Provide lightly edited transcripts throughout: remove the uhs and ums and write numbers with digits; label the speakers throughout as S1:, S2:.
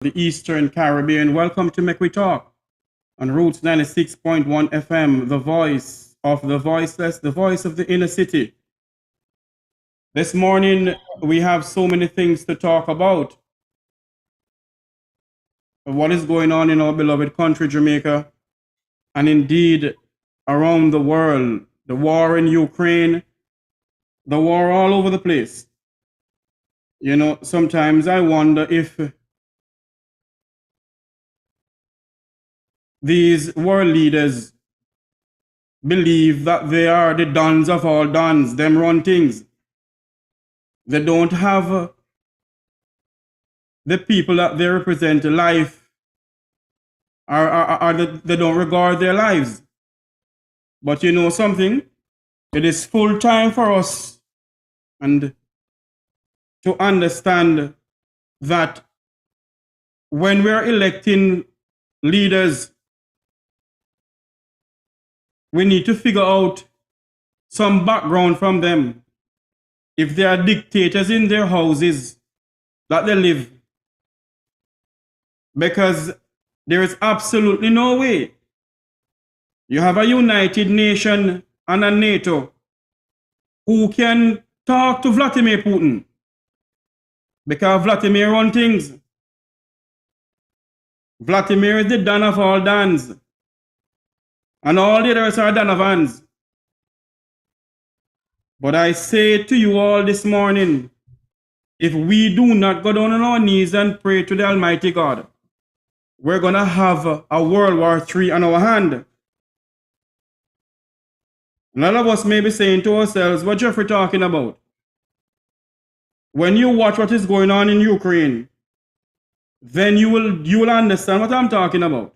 S1: the Eastern Caribbean. Welcome to Make We Talk on Roots 96.1 FM, the voice of the voiceless, the voice of the inner city. This morning, we have so many things to talk about. What is going on in our beloved country, Jamaica, and indeed around the world. The war in Ukraine, the war all over the place. You know, sometimes I wonder if these world leaders believe that they are the dons of all dons, them run things. They don't have the people that they represent life, or they don't regard their lives. But you know something? It is full time for us and to understand that when we're electing leaders, we need to figure out some background from them. If they are dictators in their houses that they live, because there is absolutely no way you have a United Nation and a NATO who can talk to Vladimir Putin, because Vladimir runs things. Vladimir is the Don of all Dans, and all the others are Donovans. But I say to you all this morning, if we do not go down on our knees and pray to the Almighty God, we're going to have a World War III on our hand. A lot of us may be saying to ourselves, what Jeffrey talking about? When you watch what is going on in Ukraine, then you will understand what I'm talking about.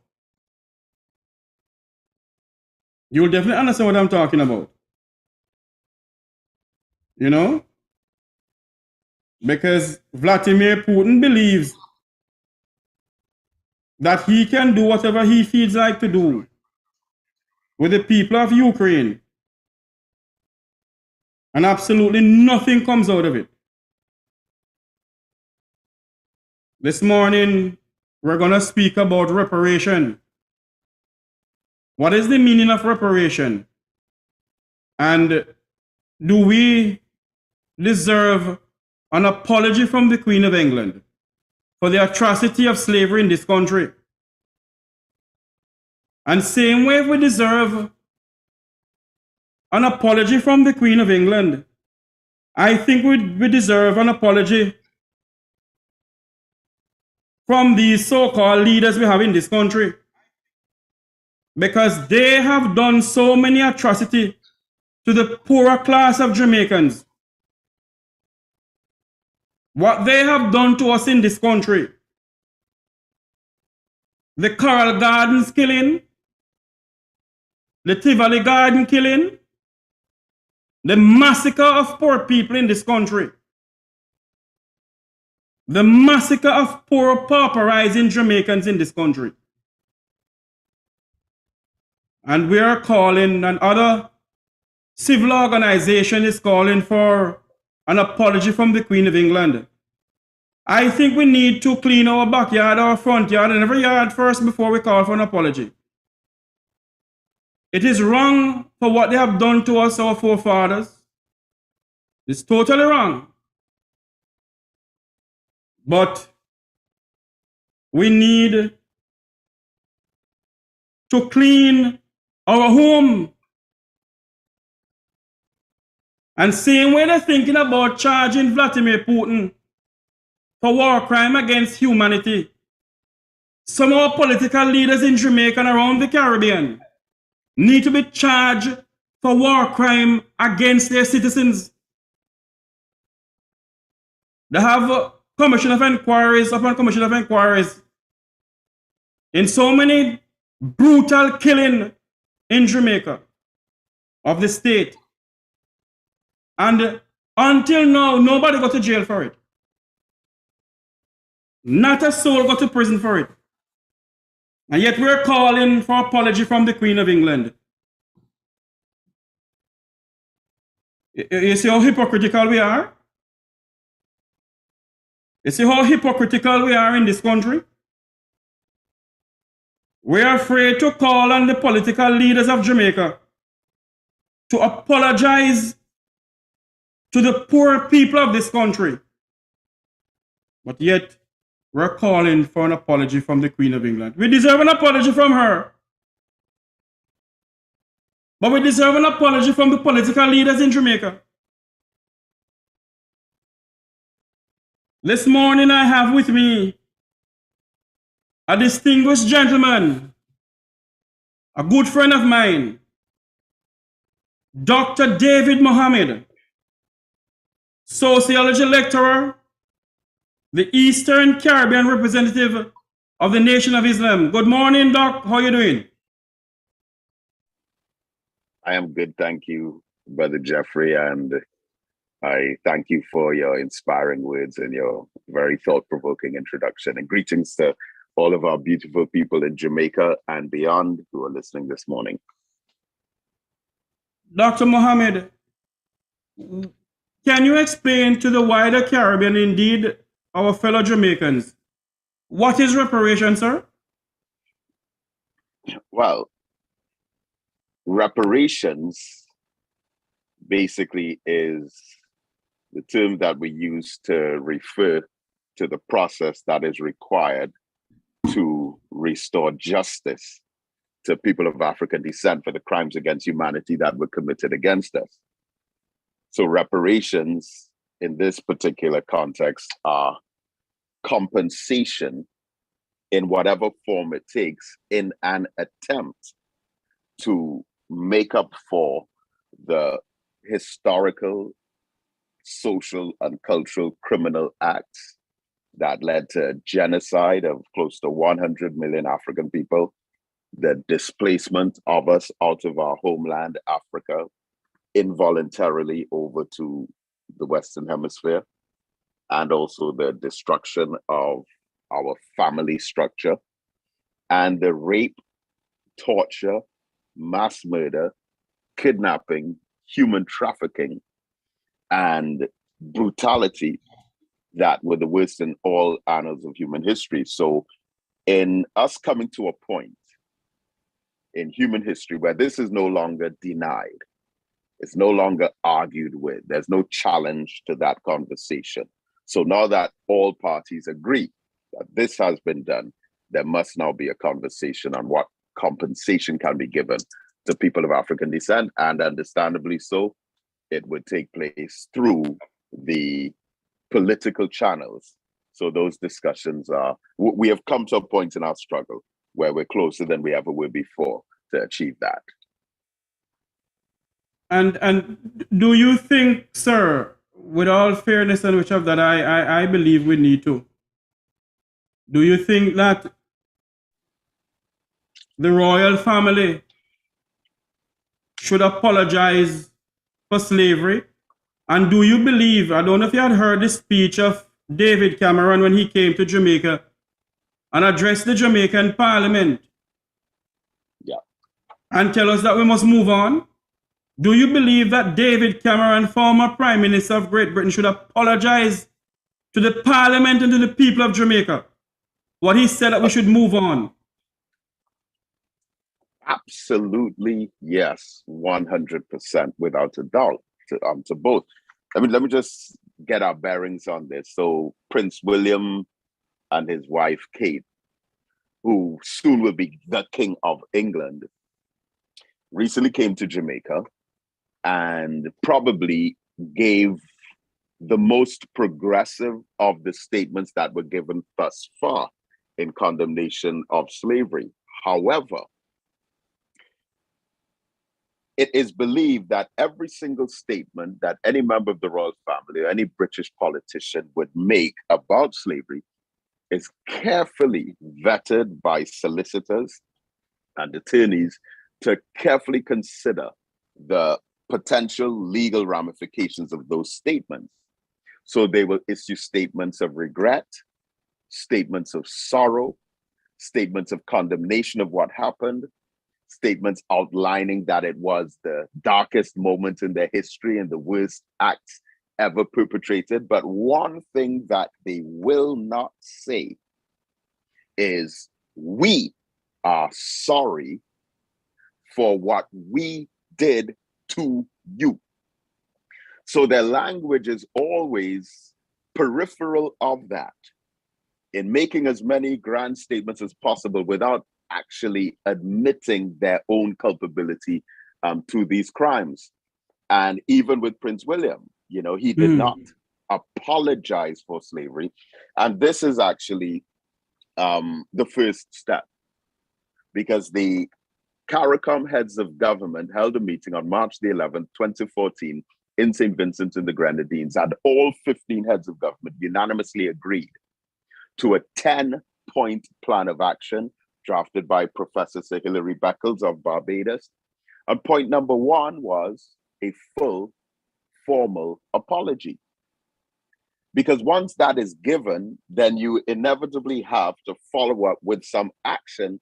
S1: You will definitely understand what I'm talking about. You know? Because Vladimir Putin believes that he can do whatever he feels like to do with the people of Ukraine. And absolutely nothing comes out of it. This morning, we're going to speak about reparation. What is the meaning of reparation? And do we deserve an apology from the Queen of England for the atrocity of slavery in this country? And same way we deserve an apology from the Queen of England, I think we deserve an apology from these so-called leaders we have in this country, because they have done so many atrocities to the poorer class of Jamaicans. What they have done to us in this country, the Coral Gardens killing, the Tivoli Garden killing, the massacre of poor people in this country, the massacre of poor pauperizing Jamaicans in this country. And we are calling, and other civil organization is calling for an apology from the Queen of England. I think we need to clean our backyard, our front yard, and every yard first before we call for an apology. It is wrong for what they have done to us, our forefathers. It's totally wrong. But we need to clean our home. And same way they're thinking about charging Vladimir Putin for war crime against humanity, some of our political leaders in Jamaica and around the Caribbean need to be charged for war crime against their citizens. They have commission of inquiries upon commission of inquiries in so many brutal killing in Jamaica of the state. And until now, nobody got to jail for it. Not a soul got to prison for it. And yet we're calling for apology from the Queen of England. You see how hypocritical we are? You see how hypocritical we are in this country? We're afraid to call on the political leaders of Jamaica to apologize to the poor people of this country. But yet, we're calling for an apology from the Queen of England. We deserve an apology from her. But we deserve an apology from the political leaders in Jamaica. This morning I have with me a distinguished gentleman, a good friend of mine, Dr. David Mohammed, sociology lecturer, the Eastern Caribbean representative of the Nation of Islam. Good morning, Doc. How are you doing?
S2: I am good, thank you, Brother Jeffrey, and I thank you for your inspiring words and your very thought-provoking introduction. And greetings to all of our beautiful people in Jamaica and beyond who are listening this morning.
S1: Dr. Mohammed, can you explain to the wider Caribbean, indeed our fellow Jamaicans, what is reparation, sir?
S2: Well, reparations basically is the term that we use to refer to the process that is required to restore justice to people of African descent for the crimes against humanity that were committed against us. So reparations in this particular context are compensation in whatever form it takes in an attempt to make up for the historical, social, and cultural criminal acts that led to genocide of close to 100 million African people, the displacement of us out of our homeland, Africa, involuntarily over to the Western Hemisphere, and also the destruction of our family structure, and the rape, torture, mass murder, kidnapping, human trafficking, and brutality that were the worst in all annals of human history. So in us coming to a point in human history where this is no longer denied, it's no longer argued with, there's no challenge to that conversation. So now that all parties agree that this has been done, there must now be a conversation on what compensation can be given to people of African descent, and understandably so, it would take place through the political channels. So those discussions are, we have come to a point in our struggle where we're closer than we ever were before to achieve that.
S1: And do you think, sir, with all fairness and which of that I believe we need to, do you think that the royal family should apologize for slavery? And do you believe, I don't know if you had heard the speech of David Cameron when he came to Jamaica and addressed the Jamaican Parliament?
S2: Yeah.
S1: And tell us that we must move on? Do you believe that David Cameron, former Prime Minister of Great Britain, should apologize to the Parliament and to the people of Jamaica? What he said that we should move on?
S2: Absolutely, yes, 100% without a doubt to both. Let me just get our bearings on this. So Prince William and his wife, Kate, who soon will be the King of England, recently came to Jamaica and probably gave the most progressive of the statements that were given thus far in condemnation of slavery. However, it is believed that every single statement that any member of the royal family or any British politician would make about slavery is carefully vetted by solicitors and attorneys to carefully consider the potential legal ramifications of those statements. So they will issue statements of regret, statements of sorrow, statements of condemnation of what happened, statements outlining that it was the darkest moment in their history and the worst acts ever perpetrated. But one thing that they will not say is, we are sorry for what we did to you. So their language is always peripheral of that, in making as many grand statements as possible without actually admitting their own culpability to these crimes. And even with Prince William, he did not apologize for slavery. And this is actually the first step, because the Caricom heads of government held a meeting on March the 11th, 2014, in St. Vincent and the Grenadines, and all 15 heads of government unanimously agreed to a 10-point plan of action drafted by Professor Sir Hilary Beckles of Barbados. And point number one was a full formal apology. Because once that is given, then you inevitably have to follow up with some action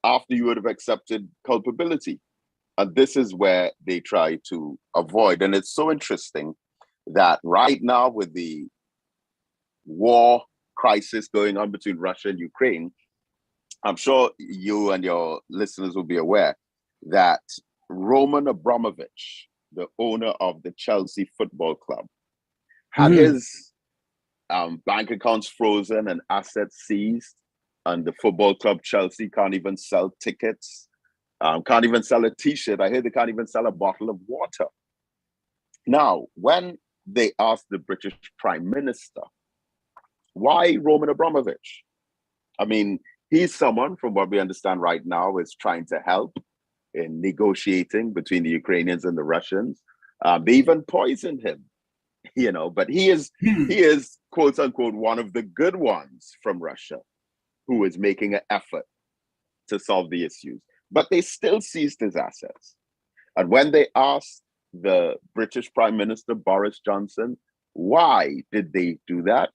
S2: after you would have accepted culpability. And this is where they try to avoid. And it's so interesting that right now, with the war crisis going on between Russia and Ukraine, I'm sure you and your listeners will be aware that Roman Abramovich, the owner of the Chelsea Football Club, had his bank accounts frozen and assets seized, and the football club Chelsea can't even sell tickets, can't even sell a t-shirt. I hear they can't even sell a bottle of water. Now, when they asked the British Prime Minister, why Roman Abramovich? I mean, he's someone, from what we understand right now, is trying to help in negotiating between the Ukrainians and the Russians. They even poisoned him, but he is quote unquote one of the good ones from Russia who is making an effort to solve the issues. But they still seized his assets. And when they asked the British Prime Minister Boris Johnson, why did they do that?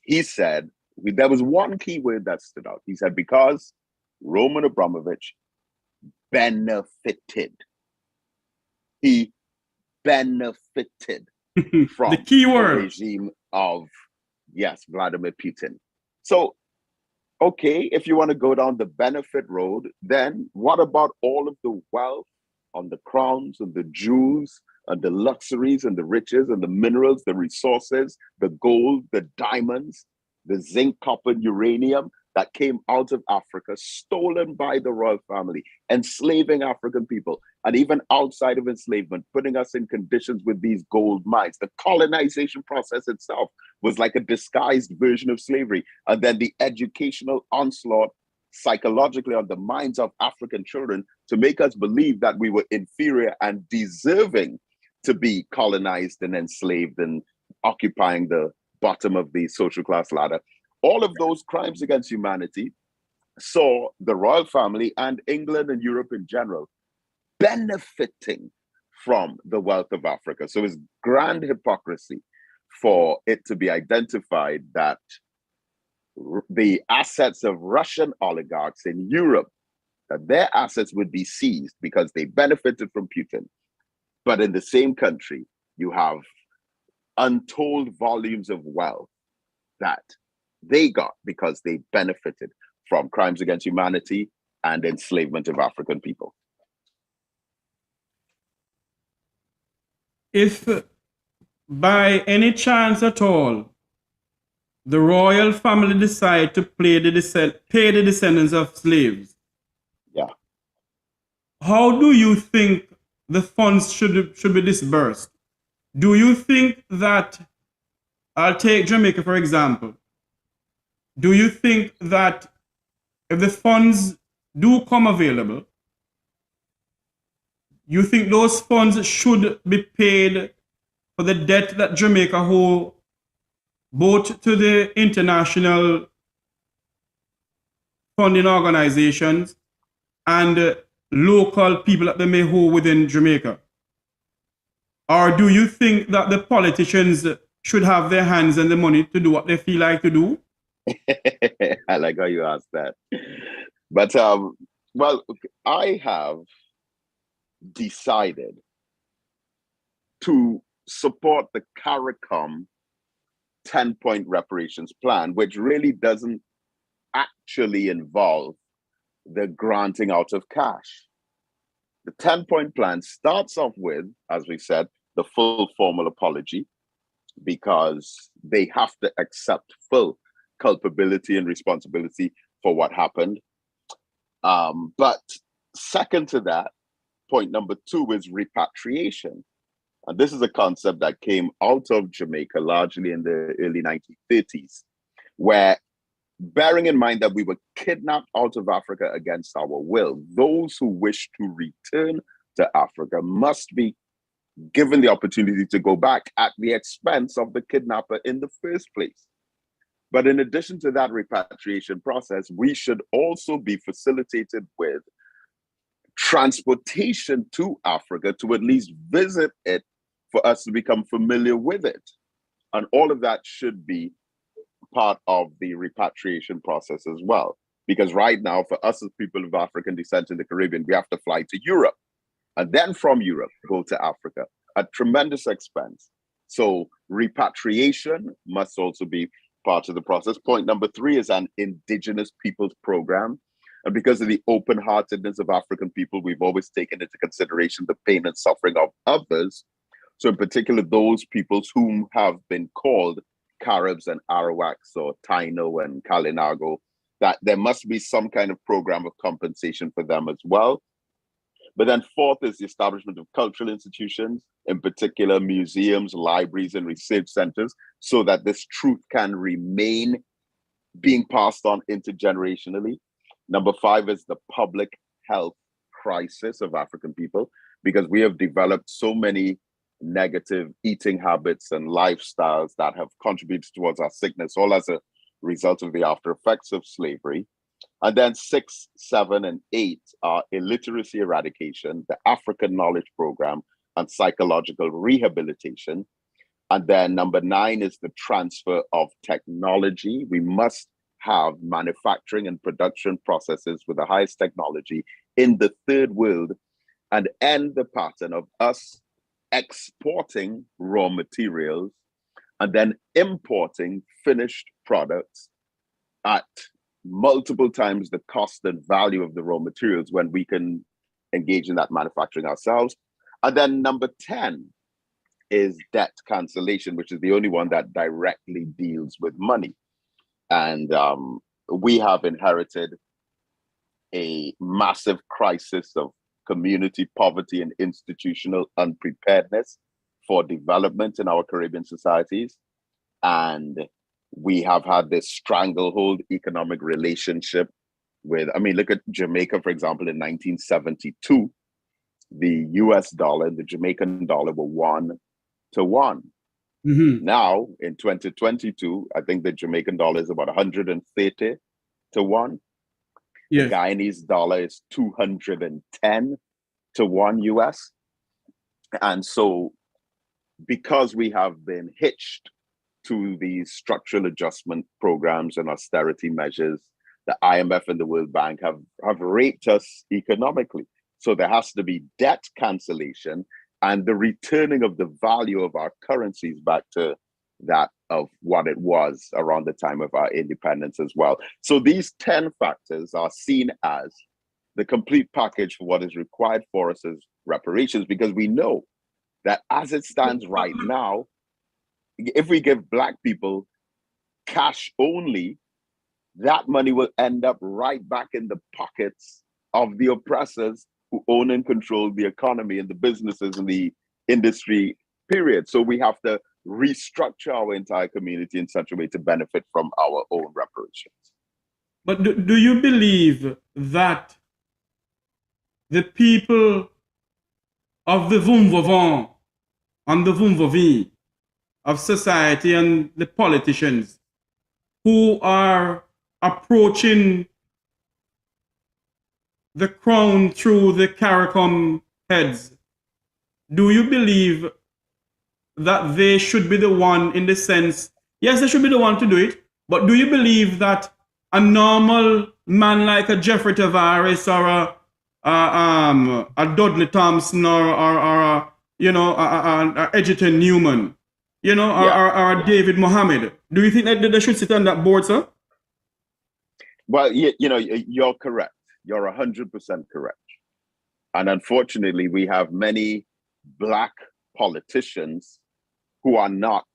S2: He said, there was one key word that stood out. He said, because Roman Abramovich benefited. He benefited from
S1: the key word.
S2: The regime of, Vladimir Putin. So, okay, if you want to go down the benefit road, then what about all of the wealth on the crowns and the jewels and the luxuries and the riches and the minerals, the resources, the gold, the diamonds, the zinc, copper, uranium that came out of Africa, stolen by the royal family, enslaving African people, and even outside of enslavement, putting us in conditions with these gold mines. The colonization process itself was like a disguised version of slavery. And then the educational onslaught psychologically on the minds of African children to make us believe that we were inferior and deserving to be colonized and enslaved and occupying the bottom of the social class ladder. All of those crimes against humanity saw the royal family and England and Europe in general benefiting from the wealth of Africa. So it's grand hypocrisy for it to be identified that the assets of Russian oligarchs in Europe, that their assets would be seized because they benefited from Putin. But in the same country, you have untold volumes of wealth that they got because they benefited from crimes against humanity and enslavement of African people.
S1: If by any chance at all the royal family decide to pay the descendants of slaves, how do you think the funds should be disbursed? Do you think that, I'll take Jamaica for example, do you think that if the funds do come available, you think those funds should be paid for the debt that Jamaica owes both to the international funding organizations and local people that they may hold within Jamaica? Or do you think that the politicians should have their hands and the money to do what they feel like to do?
S2: I like how you asked that. But, well, I have decided to support the Caricom 10-point reparations plan, which really doesn't actually involve the granting out of cash. The 10-point plan starts off with, as we said, the full formal apology, because they have to accept full culpability and responsibility for what happened. But second to that, point number 2 is repatriation. And this is a concept that came out of Jamaica largely in the early 1930s, where, bearing in mind that we were kidnapped out of Africa against our will, those who wish to return to Africa must be given the opportunity to go back at the expense of the kidnapper in the first place. But in addition to that repatriation process, we should also be facilitated with transportation to Africa to at least visit it for us to become familiar with it. And all of that should be part of the repatriation process as well. Because right now, for us as people of African descent in the Caribbean, we have to fly to Europe and then from Europe, go to Africa at tremendous expense. So repatriation must also be part of the process. Point number 3 is an indigenous peoples program. And because of the open-heartedness of African people, we've always taken into consideration the pain and suffering of others. So in particular, those peoples whom have been called Caribs and Arawaks or Taino and Kalinago, that there must be some kind of program of compensation for them as well. But then 4th is the establishment of cultural institutions, in particular museums, libraries, and research centers, so that this truth can remain being passed on intergenerationally. Number 5 is the public health crisis of African people, because we have developed so many negative eating habits and lifestyles that have contributed towards our sickness, all as a result of the after effects of slavery. And then 6, 7, and 8 are illiteracy eradication, the African Knowledge Program, and psychological rehabilitation. And then number 9 is the transfer of technology. We must have manufacturing and production processes with the highest technology in the third world and end the pattern of us exporting raw materials and then importing finished products at multiple times the cost and value of the raw materials when we can engage in that manufacturing ourselves. And then number 10 is debt cancellation, which is the only one that directly deals with money. And we have inherited a massive crisis of community poverty and institutional unpreparedness for development in our Caribbean societies. And we have had this stranglehold economic relationship with, I mean, look at Jamaica, for example, in 1972, the US dollar and the Jamaican dollar were 1 to 1.
S1: Mm-hmm.
S2: Now, in 2022, I think the Jamaican dollar is about 130 to 1.
S1: Yes.
S2: The Guyanese dollar is 210 to 1 US. And so, because we have been hitched to these structural adjustment programs and austerity measures, the IMF and the World Bank have raped us economically. So there has to be debt cancellation and the returning of the value of our currencies back to that of what it was around the time of our independence as well. So these 10 factors are seen as the complete package for what is required for us as reparations, because we know that as it stands right now, if we give Black people cash only, that money will end up right back in the pockets of the oppressors who own and control the economy and the businesses and the industry, period. So we have to restructure our entire community in such a way to benefit from our own reparations.
S1: But do you believe that the people of the Vumvavant and the Vumvavi of society and the politicians who are approaching the crown through the Caricom heads, do you believe that they should be the one, in the sense, yes, they should be the one to do it, but do you believe that a normal man like a Jeffrey Tavares or a Dudley Thompson or a Edgerton Newman, or a David Mohammed, do you think that they should sit on that board, sir?
S2: Well, you're correct. you're 100% correct. And unfortunately, we have many Black politicians who are not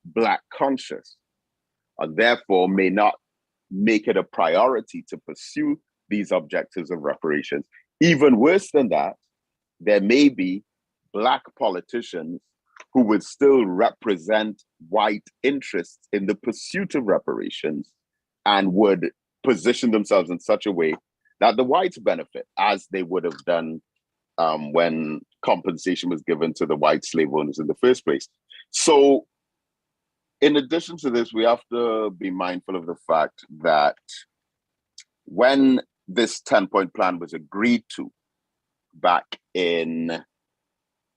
S2: Black conscious and therefore may not make it a priority to pursue these objectives of reparations. Even worse than that, there may be Black politicians who would still represent white interests in the pursuit of reparations and would position themselves in such a way that the whites benefit, as they would have done when compensation was given to the white slave owners in the first place. So in addition to this, we have to be mindful of the fact that when this 10-point plan was agreed to back in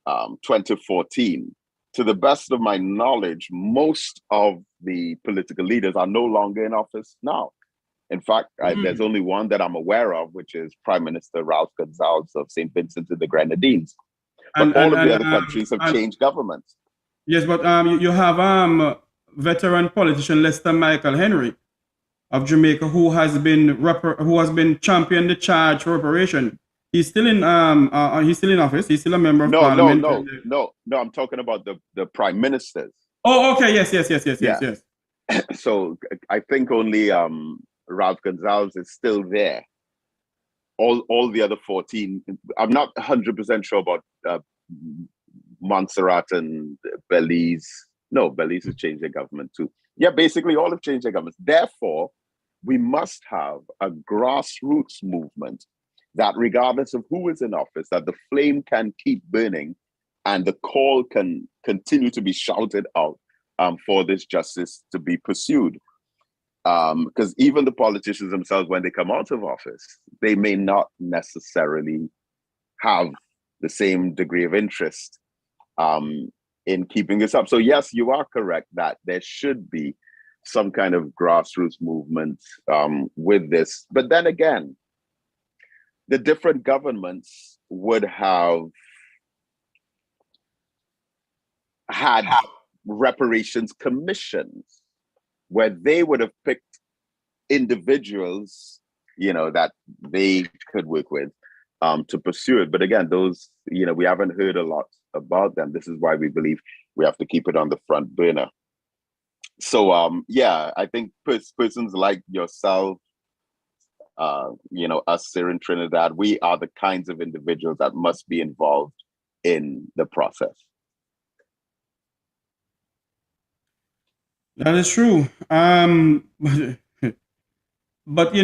S2: 2014, to the best of my knowledge, most of the political leaders are no longer in office now. In fact, there's only one that I'm aware of, which is Prime Minister Ralph Gonsalves of St. Vincent and the Grenadines. But all of the other countries have changed governments.
S1: Yes, but you have veteran politician Lester Michael Henry of Jamaica, who has been championed the charge for reparation. He's still in office. He's still a member of parliament.
S2: No. I'm talking about the prime ministers.
S1: Oh, okay. Yes.
S2: So I think only Ralph Gonsalves is still there. All the other 14, I'm not 100% sure about Montserrat and Belize. No, Belize has changed their government too. Yeah, basically all have changed their governments. Therefore, we must have a grassroots movement that regardless of who is in office, that the flame can keep burning and the call can continue to be shouted out for this justice to be pursued. Because even the politicians themselves, when they come out of office, they may not necessarily have the same degree of interest in keeping this up. So yes, you are correct that there should be some kind of grassroots movement with this. But then again, the different governments would have had reparations commissions where they would have picked individuals, that they could work with to pursue it. But again, those, we haven't heard a lot about them. This is why we believe we have to keep it on the front burner. So I think persons like yourself, us here in Trinidad, we are the kinds of individuals that must be involved in the process.
S1: That is true. But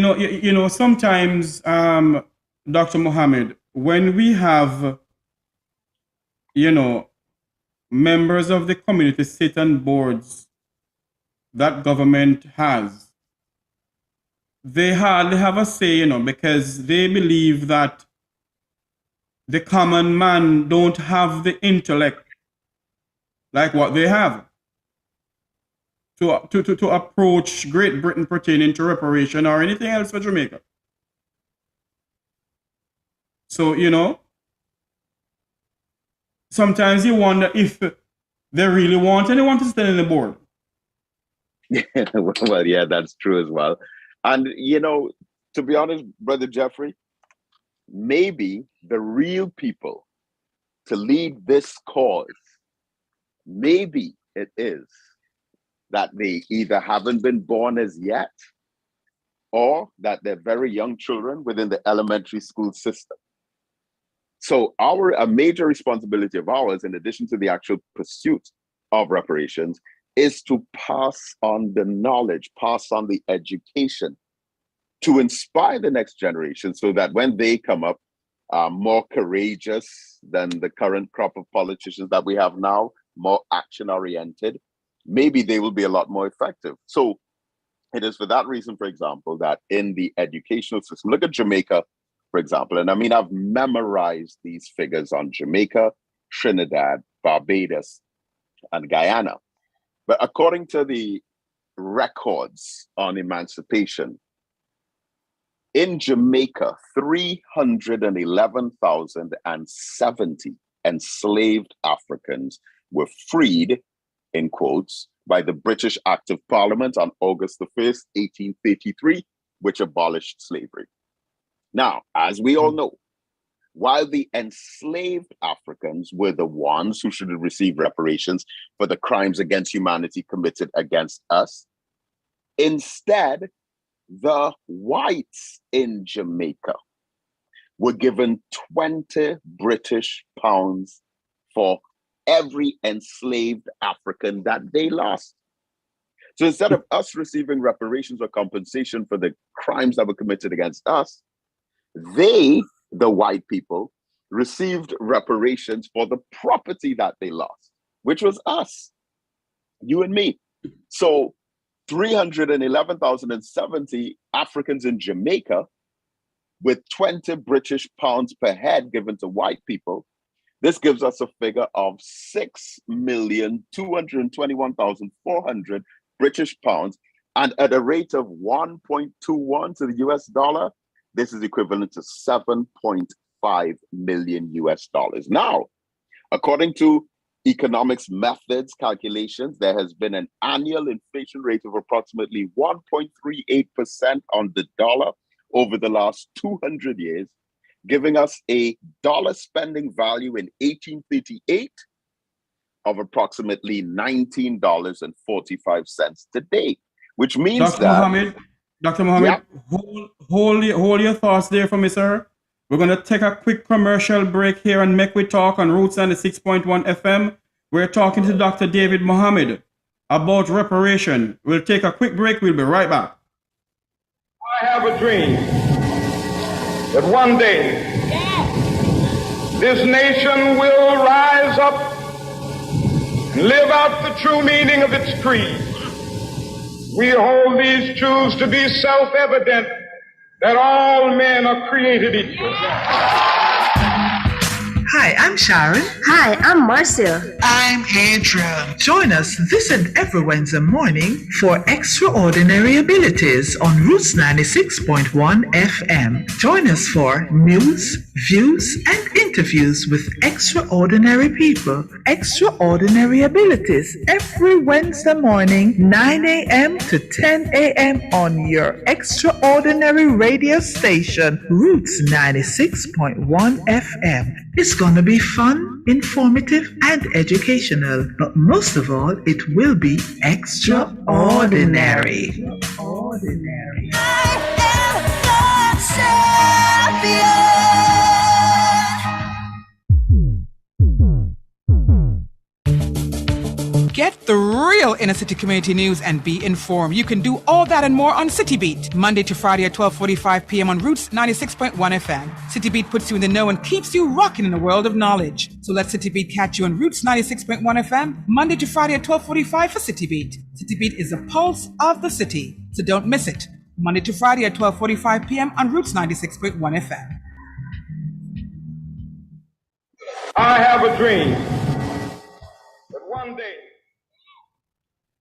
S1: sometimes, Dr. Mohammed, when we have, members of the community sit on boards that government has, they hardly have a say, because they believe that the common man don't have the intellect like what they have to approach Great Britain pertaining to reparation or anything else for Jamaica. So, sometimes you wonder if they really want anyone to stand on the board.
S2: Well, yeah, that's true as well. And, to be honest, Brother Jeffrey, maybe the real people to lead this cause, maybe it is that they either haven't been born as yet or that they're very young children within the elementary school system. So a major responsibility of ours, in addition to the actual pursuit of reparations, is to pass on the knowledge, pass on the education to inspire the next generation so that when they come up more courageous than the current crop of politicians that we have now, more action-oriented, maybe they will be a lot more effective. So it is for that reason, for example, that in the educational system, look at Jamaica, for example, and I've memorized these figures on Jamaica, Trinidad, Barbados, and Guyana. But according to the records on emancipation, in Jamaica, 311,070 enslaved Africans were freed, in quotes, by the British Act of Parliament on August the 1st, 1833, which abolished slavery. Now, as we all know, while the enslaved Africans were the ones who should have received reparations for the crimes against humanity committed against us, instead, the whites in Jamaica were given 20 British pounds for every enslaved African that they lost. So instead of us receiving reparations or compensation for the crimes that were committed against us, they, the white people, received reparations for the property that they lost, which was us, you and me. So 311,070 Africans in Jamaica with 20 British pounds per head given to white people. This gives us a figure of 6,221,400 British pounds. And at a rate of 1.21 to the US dollar, this is equivalent to 7.5 million US dollars. Now, according to economics methods calculations, there has been an annual inflation rate of approximately 1.38% on the dollar over the last 200 years, giving us a dollar spending value in 1838 of approximately $19.45 today, which means
S1: Dr. Mohammed, hold your thoughts there for me, sir. We're going to take a quick commercial break here and make we talk on Roots 96.1 FM. We're talking to Dr. David Mohammed about reparation. We'll take a quick break. We'll be right back.
S3: I have a dream that one day this nation will rise up and live out the true meaning of its creed. We hold these truths to be self-evident, that all men are created equal.
S4: Hi, I'm Sharon.
S5: Hi, I'm Marcia.
S6: I'm Andrew.
S4: Join us this and every Wednesday morning for Extraordinary Abilities on Roots 96.1 FM. Join us for news, views, and interviews with extraordinary people. Extraordinary Abilities every Wednesday morning, 9 a.m. to 10 a.m. on your extraordinary radio station, Roots 96.1 FM. It's going to be fun, informative, and educational. But most of all, it will be extraordinary. Ordinary.
S7: I am the champion.
S6: Get the real inner city community news and be informed. You can do all that and more on City Beat, Monday to Friday at 12:45 p.m. on Roots 96.1 FM. City Beat puts you in the know and keeps you rocking in the world of knowledge. So let City Beat catch you on Roots 96.1 FM, Monday to Friday at 12:45 for City Beat. City Beat is the pulse of the city, so don't miss it. Monday to Friday at 12:45 p.m. on Roots 96.1 FM.
S3: I have a dream that one day.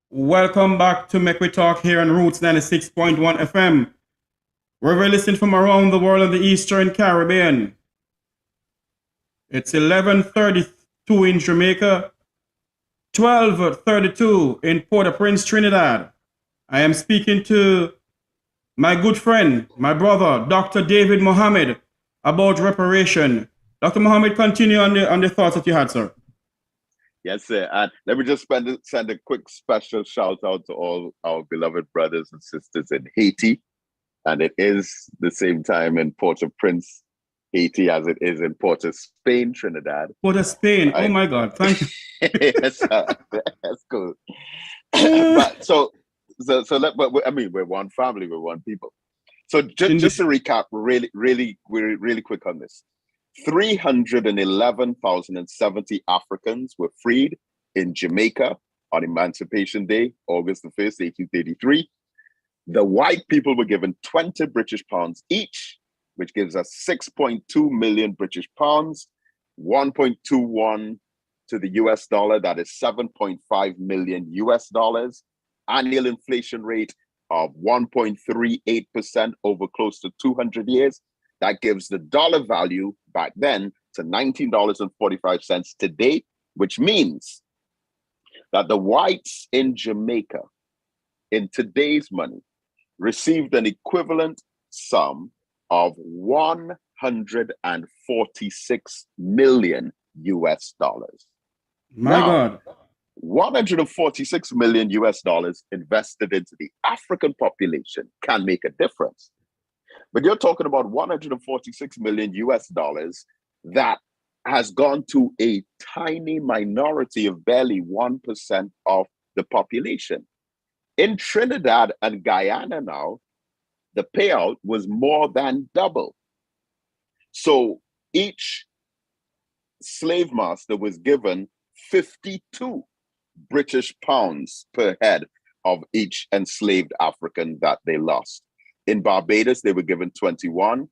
S1: Welcome back to Make We Talk here on Roots 96.1 FM. We're listening from around the world of the Eastern Caribbean. It's 11:32 in Jamaica, 12:32 in Port-au-Prince, Trinidad. I am speaking to my good friend, my brother, Dr. David Mohammed, about reparation. Dr. Mohammed, continue on the thoughts that you had, sir.
S2: Yes, sir. And let me just send a quick special shout out to all our beloved brothers and sisters in Haiti. And it is the same time in Port-au-Prince, Haiti, as it is in Port-au-Spain, Trinidad.
S1: Port-au-Spain. Oh my God. Thank you.
S2: Yes, that's cool. I mean, we're one family, we're one people. So just to recap, really quick on this. 311,070 Africans were freed in Jamaica on Emancipation Day, August the 1st, 1833. The white people were given 20 British pounds each, which gives us 6.2 million British pounds, 1.21 to the US dollar, that is 7.5 million US dollars, annual inflation rate of 1.38% over close to 200 years. That gives the dollar value back then to $19.45 today, which means that the whites in Jamaica, in today's money, received an equivalent sum of $146 million US.
S1: My
S2: Now,
S1: God.
S2: 146 million US dollars invested into the African population can make a difference. But you're talking about 146 million US dollars that has gone to a tiny minority of barely 1% of the population. In Trinidad and Guyana now, the payout was more than double. So each slave master was given 52 British pounds per head of each enslaved African that they lost. In Barbados, they were given 21,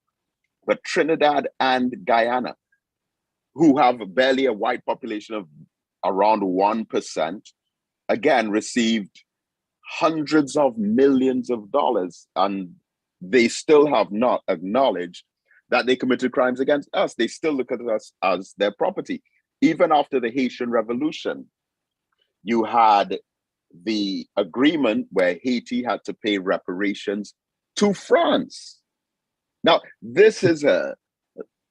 S2: but Trinidad and Guyana, who have barely a white population of around 1%, again, received hundreds of millions of dollars, and they still have not acknowledged that they committed crimes against us. They still look at us as their property. Even after the Haitian Revolution, you had the agreement where Haiti had to pay reparations to France. Now, this is a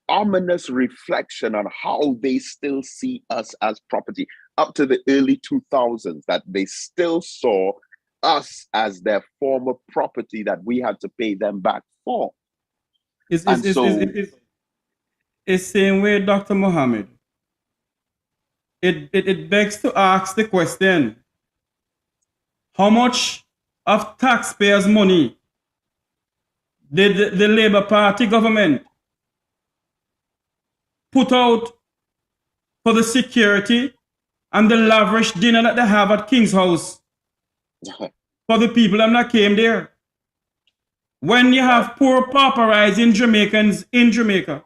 S2: ominous reflection on how they still see us as property up to the early 2000s, that they still saw us as their former property that we had to pay them back for.
S1: It's same way, Dr. Mohammed. It begs to ask the question, how much of taxpayers' money did the Labour Party government put out for the security and the lavish dinner that they have at King's House for the people that came there? When you have poor pauperizing Jamaicans in Jamaica,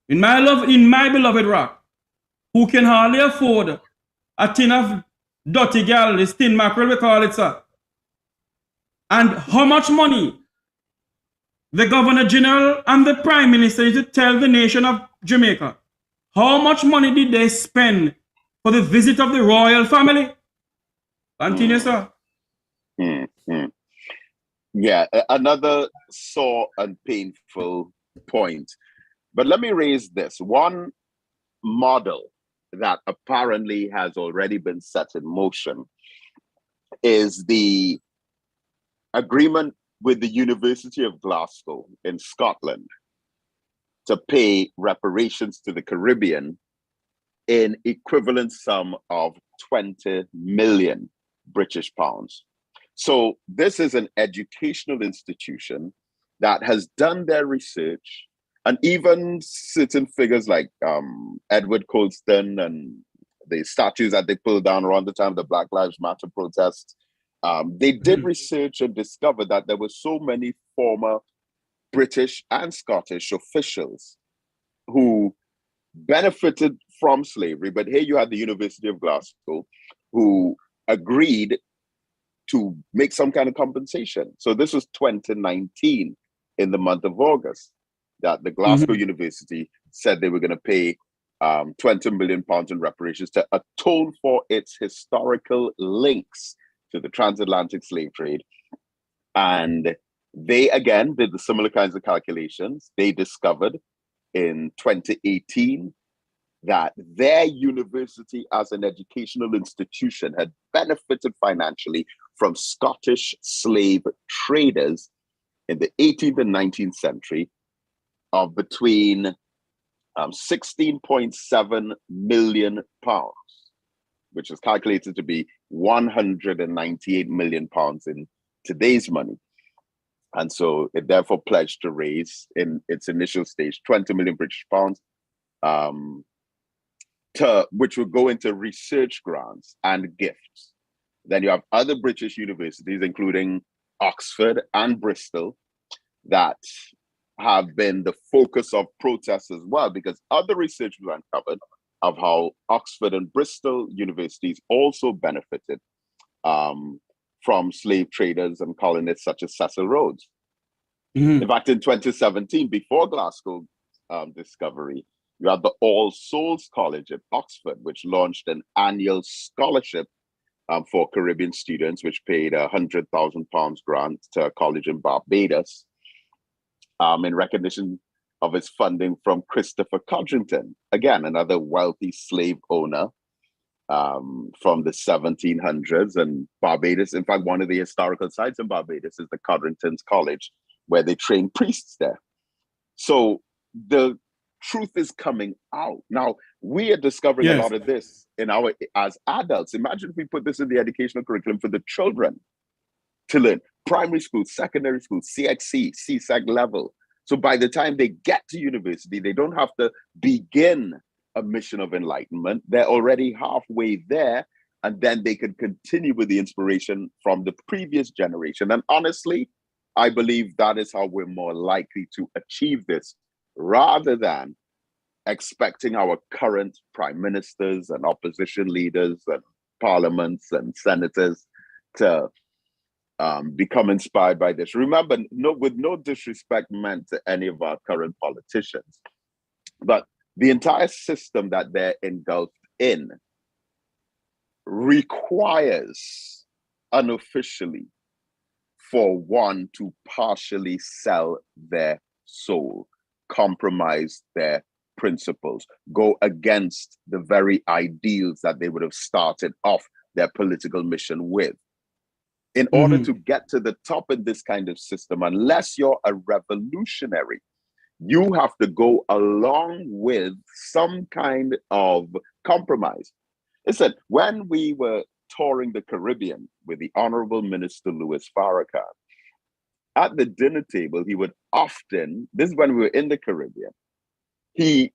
S1: in my beloved rock, who can hardly afford a tin of dirty gal, this tin mackerel we call it, sir. And how much money the Governor General and the Prime Minister used to tell the nation of Jamaica, how much money did they spend for the visit of the royal family? Continue, sir.
S2: Yeah, another sore and painful point. But let me raise this. One model that apparently has already been set in motion is the agreement with the University of Glasgow in Scotland to pay reparations to the Caribbean in equivalent sum of 20 million British pounds. So this is an educational institution that has done their research, and even certain figures like Edward Colston and the statues that they pulled down around the time of the Black Lives Matter protests, they did research and discovered that there were so many former British and Scottish officials who benefited from slavery. But here you had the University of Glasgow who agreed to make some kind of compensation. So this was 2019 in the month of August that the Glasgow University said they were going to pay 20 million pounds in reparations to atone for its historical links to the transatlantic slave trade. And they again did the similar kinds of calculations. They discovered in 2018 that their university as an educational institution had benefited financially from Scottish slave traders in the 18th and 19th century of between 16.7 million pounds, which is calculated to be 198 million pounds in today's money. And so it therefore pledged to raise in its initial stage 20 million British pounds, which would go into research grants and gifts. Then you have other British universities, including Oxford and Bristol, that have been the focus of protests as well, because other research was uncovered of how Oxford and Bristol universities also benefited from slave traders and colonists such as Cecil Rhodes. In fact, in 2017, before Glasgow discovery, you had the All Souls College at Oxford, which launched an annual scholarship for Caribbean students, which paid £100,000 grant to a college in Barbados. in recognition of his funding from Christopher Codrington, again, another wealthy slave owner from the 1700s. And Barbados, in fact, one of the historical sites in Barbados is the Codrington's College, where they train priests there. So the truth is coming out. Now, we are discovering a lot of this as adults. Imagine if we put this in the educational curriculum for the children to learn. Primary school, secondary school, CXC, CSEC level. So by the time they get to university, they don't have to begin a mission of enlightenment. They're already halfway there, and then they can continue with the inspiration from the previous generation. And honestly, I believe that is how we're more likely to achieve this, rather than expecting our current prime ministers and opposition leaders and parliaments and senators to become inspired by this. Remember, with no disrespect meant to any of our current politicians, but the entire system that they're engulfed in requires unofficially for one to partially sell their soul, compromise their principles, go against the very ideals that they would have started off their political mission with. In order to get to the top in this kind of system, unless you're a revolutionary, you have to go along with some kind of compromise. Listen, when we were touring the Caribbean with the Honorable Minister Louis Farrakhan, at the dinner table, he would often, this is when we were in the Caribbean, he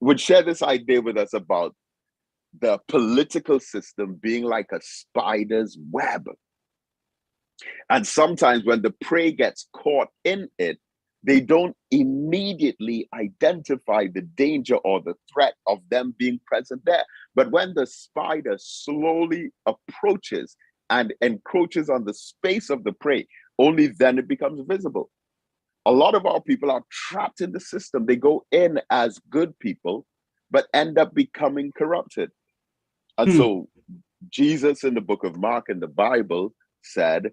S2: would share this idea with us about the political system being like a spider's web. And sometimes when the prey gets caught in it, they don't immediately identify the danger or the threat of them being present there. But when the spider slowly approaches and encroaches on the space of the prey, only then it becomes visible. A lot of our people are trapped in the system. They go in as good people, but end up becoming corrupted. And so Jesus in the book of Mark in the Bible said,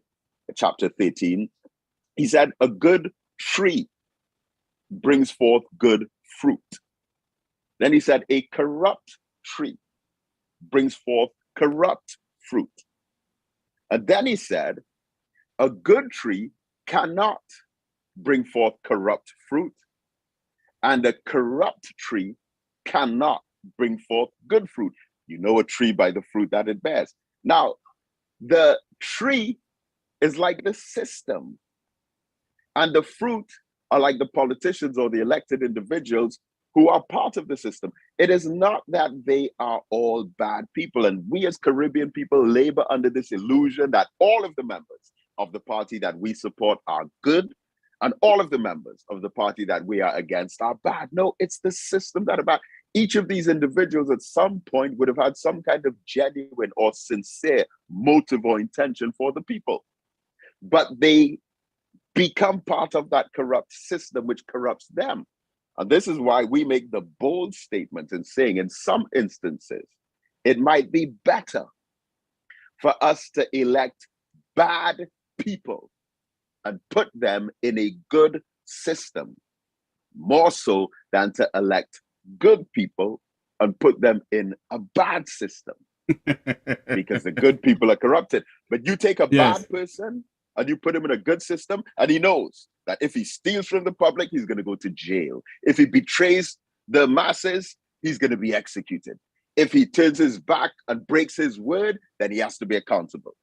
S2: chapter 13, he said, a good tree brings forth good fruit. Then he said, a corrupt tree brings forth corrupt fruit. And then he said, a good tree cannot bring forth corrupt fruit, and a corrupt tree cannot bring forth good fruit. You know a tree by the fruit that it bears. Now, the tree is like the system, and the fruit are like the politicians or the elected individuals who are part of the system. It is not that they are all bad people, and we as Caribbean people labor under this illusion that all of the members of the party that we support are good, and all of the members of the party that we are against are bad. No, it's the system that are bad. Each of these individuals at some point would have had some kind of genuine or sincere motive or intention for the people. But they become part of that corrupt system which corrupts them. And this is why we make the bold statement in saying, in some instances, it might be better for us to elect bad people and put them in a good system, more so than to elect good people and put them in a bad system, because the good people are corrupted. But you take a bad person and you put him in a good system, and he knows that if he steals from the public, he's going to go to jail. If he betrays the masses, he's going to be executed. If he turns his back and breaks his word, then he has to be accountable.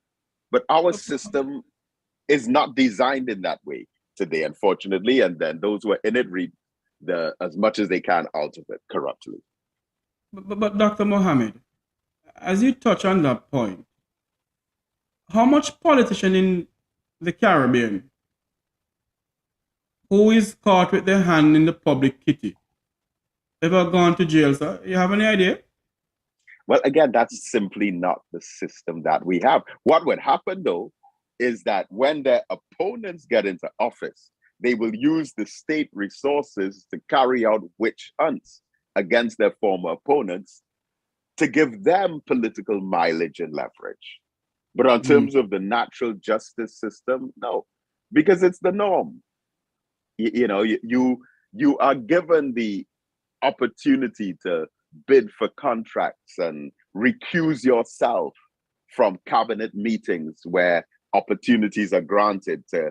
S2: But our system is not designed in that way today, unfortunately. And then those who are in it read as much as they can out of it corruptly.
S1: But Dr. Mohammed, as you touch on that point, how much politician in the Caribbean who is caught with their hand in the public kitty ever gone to jail, sir? You have any idea?
S2: Well, again, that's simply not the system that we have. What would happen, though, is that when their opponents get into office, they will use the state resources to carry out witch hunts against their former opponents to give them political mileage and leverage. But in terms of the natural justice system, no, because it's the norm. you are given the opportunity to bid for contracts and recuse yourself from cabinet meetings where opportunities are granted to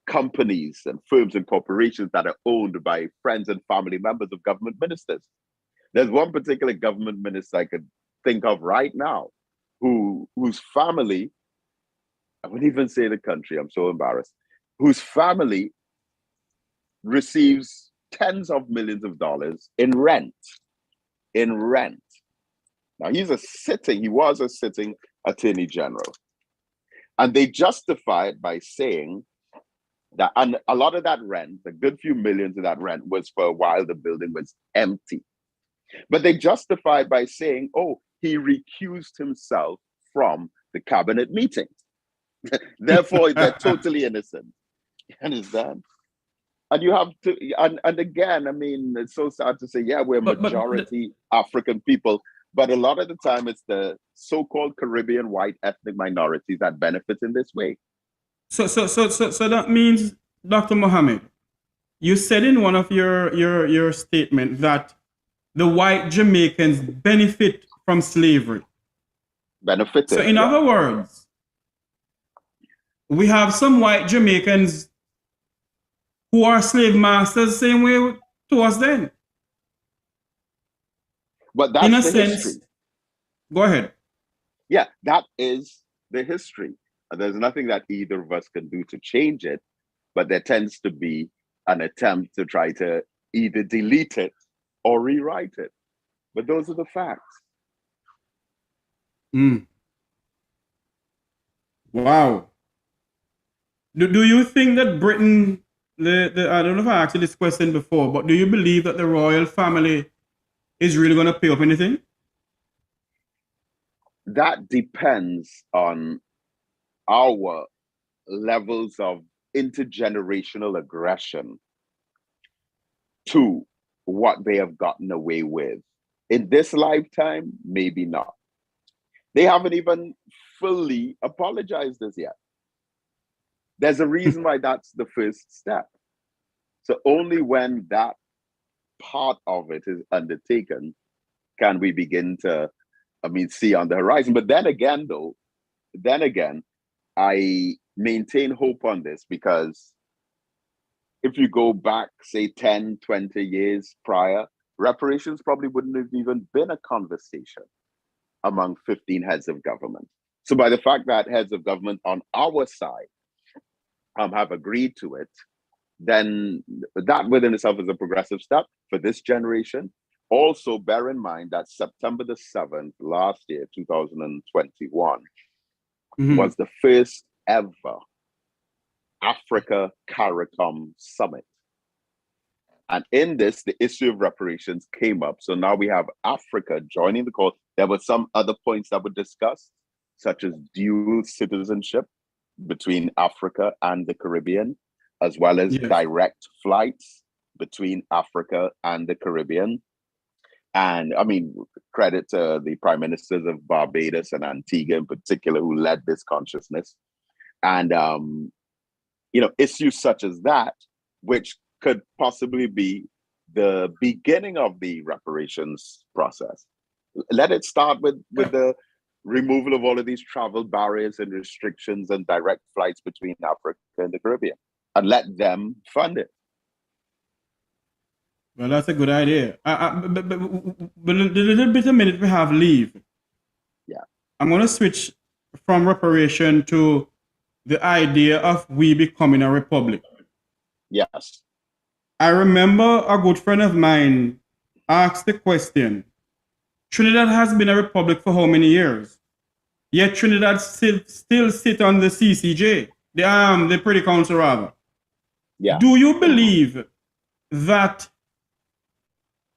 S2: companies and firms and corporations that are owned by friends and family members of government ministers. There's one particular government minister I could think of right now whose family, I wouldn't even say the country, I'm so embarrassed, whose family receives tens of millions of dollars in rent. Now he was a sitting attorney general. And they justify it by saying that, and a lot of that rent, a good few millions of that rent was for a while the building was empty. But they justify it by saying, oh, he recused himself from the cabinet meetings. Therefore, they're totally innocent. You understand? And you have to, and again, I mean, it's so sad to say, yeah, we're majority African people, but a lot of the time it's the so-called Caribbean white ethnic minorities that benefit in this way.
S1: So that means, Dr. Mohammed, you said in one of your statement that the white Jamaicans benefit from slavery.
S2: Benefited.
S1: So in other words, we have some white Jamaicans who are slave masters the same way to us then.
S2: But that's
S1: in a
S2: the
S1: sense,
S2: history.
S1: Go ahead.
S2: Yeah, that is the history. And there's nothing that either of us can do to change it, but there tends to be an attempt to try to either delete it or rewrite it. But those are the facts.
S1: Wow. Do you think that Britain, I don't know if I asked you this question before, but do you believe that the royal family is really going to pay up anything?
S2: That depends on our levels of intergenerational aggression to what they have gotten away with. In this lifetime, maybe not. They haven't even fully apologized as yet. There's a reason why that's the first step. So only when that part of it is undertaken can we begin to, see on the horizon. But then again, I maintain hope on this, because if you go back, say 10, 20 years prior, reparations probably wouldn't have even been a conversation among 15 heads of government. So by the fact that heads of government on our side have agreed to it, then that within itself is a progressive step for this generation. Also, bear in mind that September the 7th last year, 2021, was the first ever Africa Caricom summit. And in this, the issue of reparations came up. So now we have Africa joining the call. There were some other points that were discussed, such as dual citizenship between Africa and the Caribbean, as well as direct flights between Africa and the Caribbean. And credit to the prime ministers of Barbados and Antigua in particular, who led this consciousness. And, issues such as that, which could possibly be the beginning of the reparations process. Let it start with the removal of all of these travel barriers and restrictions and direct flights between Africa and the Caribbean, and let them fund it.
S1: Well, that's a good idea. But the little bit of minute we have leave.
S2: Yeah.
S1: I'm going to switch from reparation to the idea of we becoming a republic.
S2: Yes.
S1: I remember a good friend of mine asked the question, Trinidad has been a republic for how many years? Yet Trinidad still sit on the CCJ, the Privy Council rather.
S2: Yeah.
S1: Do you believe that,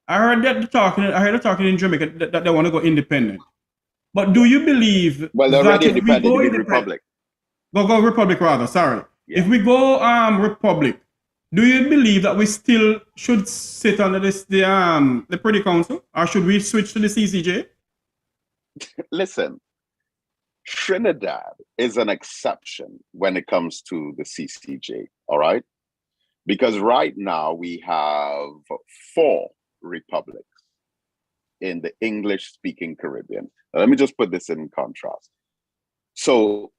S1: I heard the talking in Jamaica that they want to go independent. But do you believe
S2: they're already
S1: that if we go
S2: republic?
S1: Go republic rather, sorry.
S2: Yeah.
S1: If we go republic, do you believe that we still should sit under the Privy Council, or should we switch to the CCJ?
S2: Listen, Trinidad is an exception when it comes to the CCJ, all right? Because right now we have 4 republics in the English-speaking Caribbean. Now, let me just put this in contrast. So,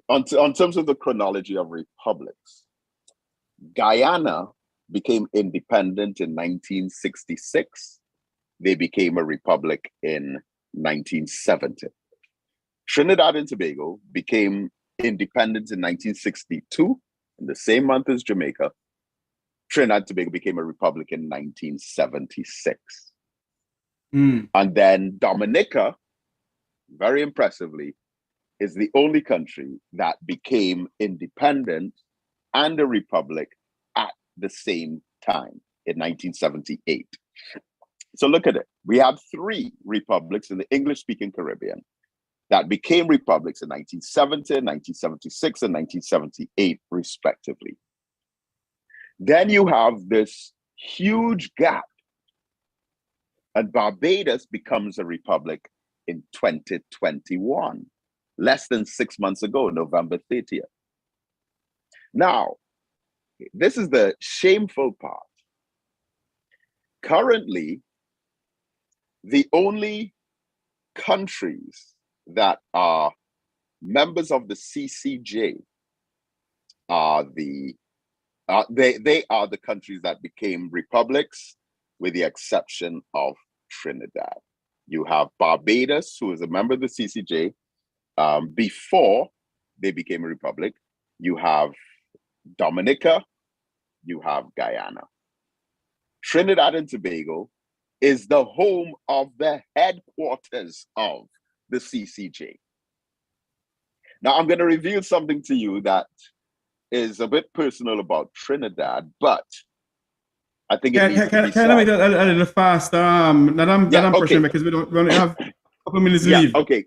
S2: on terms of the chronology of republics, Guyana became independent in 1966. They became a republic in 1970. Trinidad and Tobago became independent in 1962, in the same month as Jamaica. Trinidad and Tobago became a republic in 1976. And then Dominica, very impressively, is the only country that became independent and a republic at the same time in 1978. So look at it. We have 3 republics in the English-speaking Caribbean that became republics in 1970, 1976, and 1978, respectively. Then you have this huge gap, and Barbados becomes a republic in 2021, less than 6 months ago, November 30th. Now, this is the shameful part. Currently, the only countries that are members of the CCJ are they are the countries that became republics, with the exception of Trinidad. You have Barbados, who is a member of the CCJ before they became a republic. You have Dominica, you have Guyana. Trinidad and Tobago is the home of the headquarters of the CCJ. Now, I'm going to reveal something to you that is a bit personal about Trinidad, but I think it needs to be
S1: Can I make that a little faster? That I'm pushing because we only have a couple minutes to leave.
S2: Okay.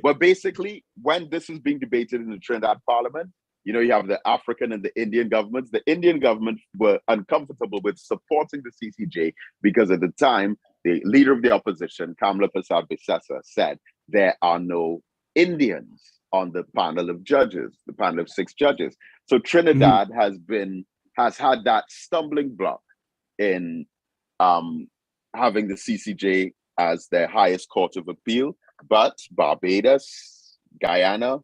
S2: Well, basically, when this is being debated in the Trinidad Parliament, you know, you have the African and the Indian governments. The Indian government were uncomfortable with supporting the CCJ because at the time, the leader of the opposition, Kamla Persad-Bissessar, said there are no Indians on the panel of judges, the panel of 6 judges. So Trinidad has had that stumbling block in having the CCJ as their highest court of appeal. But Barbados, Guyana,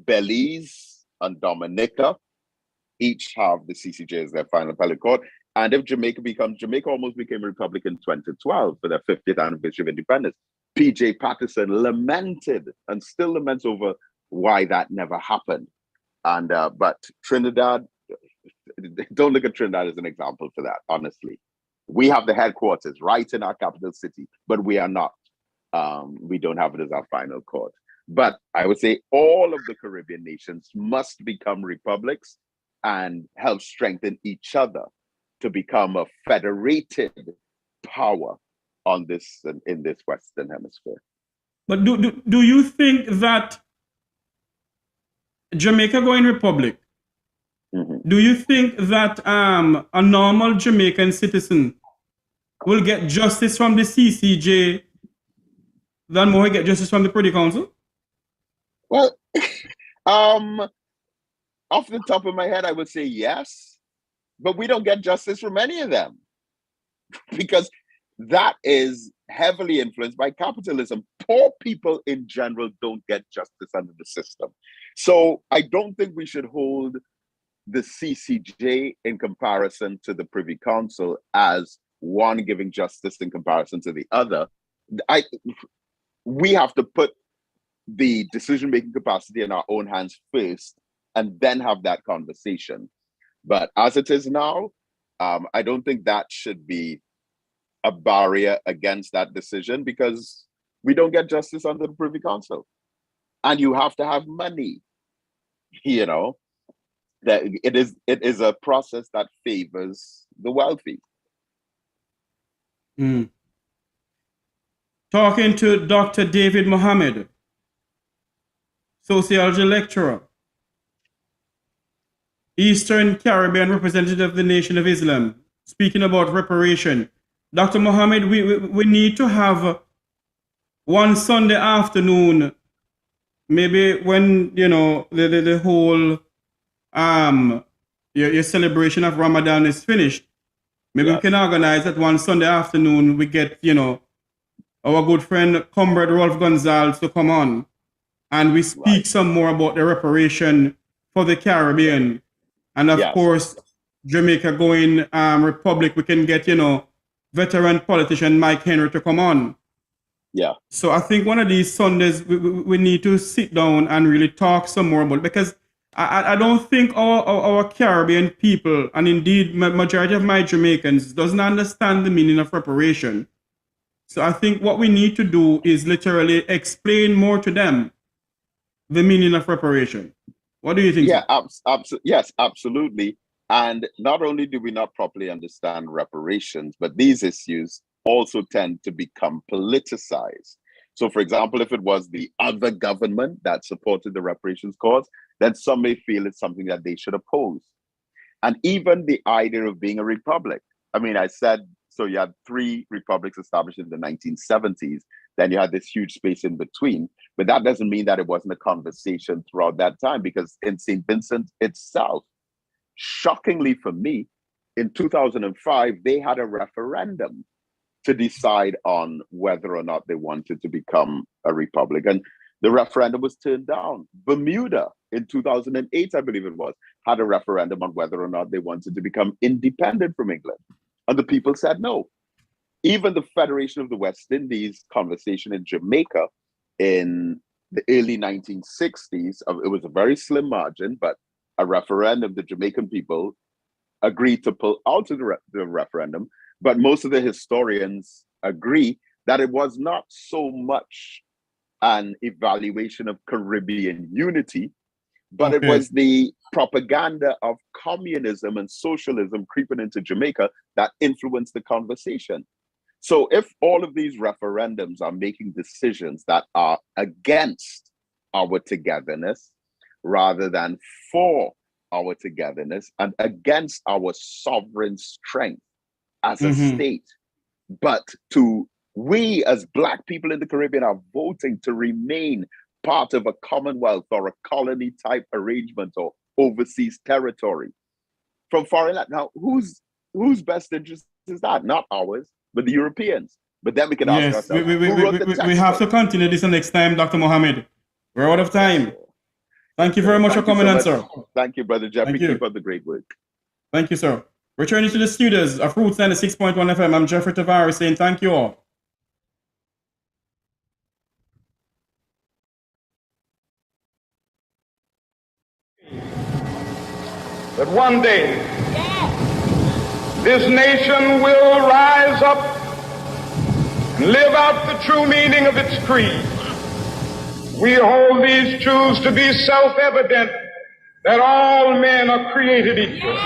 S2: Belize, and Dominica each have the CCJ as their final appellate court. And if Jamaica almost became a republic in 2012 for their 50th anniversary of independence. P.J. Patterson lamented and still laments over why that never happened. And but Trinidad, don't look at Trinidad as an example for that, honestly. We have the headquarters right in our capital city, but we are not. We don't have it as our final court. But I would say all of the Caribbean nations must become republics and help strengthen each other to become a federated power on this in this Western Hemisphere.
S1: But do you think that Jamaica going republic? Do you think that a normal Jamaican citizen will get justice from the CCJ than more get justice from the Privy Council?
S2: Well, off the top of my head, I would say yes, but we don't get justice from any of them because that is heavily influenced by capitalism. Poor people in general don't get justice under the system. So I don't think we should hold the CCJ in comparison to the Privy Council as one giving justice in comparison to the other. We have to put the decision-making capacity in our own hands first and then have that conversation. But as it is now, I don't think that should be a barrier against that decision because we don't get justice under the Privy Council. And you have to have money, you know, that it is a process that favors the wealthy.
S1: Talking to Dr. David Mohammed, sociology lecturer, Eastern Caribbean representative of the Nation of Islam, speaking about reparation. Dr. Mohammed, we need to have one Sunday afternoon, maybe when, you know, the whole, your celebration of Ramadan is finished, maybe we can organize that one Sunday afternoon. We get, our good friend, comrade Rolf Gonzalez to come on, and we speak some more about the reparation for the Caribbean. And of course, Jamaica going Republic, we can get, veteran politician Mike Henry to come on.
S2: Yeah.
S1: So I think one of these Sundays, we need to sit down and really talk some more about it, because I don't think our Caribbean people, and indeed majority of my Jamaicans, doesn't understand the meaning of reparation. So I think what we need to do is literally explain more to them the meaning of reparation. What do you think?
S2: Yeah, yes, absolutely. And not only do we not properly understand reparations, but these issues also tend to become politicized. So, for example, if it was the other government that supported the reparations cause, then some may feel it's something that they should oppose. And even the idea of being a republic. I mean, I said, so you had 3 republics established in the 1970s, then you had this huge space in between. But that doesn't mean that it wasn't a conversation throughout that time, because in St. Vincent itself, shockingly for me, in 2005, they had a referendum to decide on whether or not they wanted to become a republic. And the referendum was turned down. Bermuda in 2008, I believe it was, had a referendum on whether or not they wanted to become independent from England. And the people said no. Even the Federation of the West Indies conversation in Jamaica in the early 1960s, it was a very slim margin, but a referendum, the Jamaican people agreed to pull out of the referendum. But most of the historians agree that it was not so much an evaluation of Caribbean unity, but it was the propaganda of communism and socialism creeping into Jamaica that influenced the conversation. So if all of these referendums are making decisions that are against our togetherness rather than for our togetherness and against our sovereign strength as a state, but we as Black people in the Caribbean are voting to remain part of a commonwealth or a colony type arrangement or overseas territory from foreign land. Now, whose best interest is that? Not ours, but the Europeans. But then we can ask ourselves,
S1: we have to continue this next time, Dr. Mohammed. We're out of time. Thank you very much for coming on, sir.
S2: Thank you, Brother Jeffrey. Keep up the great work.
S1: Thank you, sir. Returning to the studios of Roots 96.1 FM, I'm Jeffrey Tavares saying thank you all.
S3: That one day, this nation will rise up and live out the true meaning of its creed. We hold these truths to be self-evident, that all men are created equal.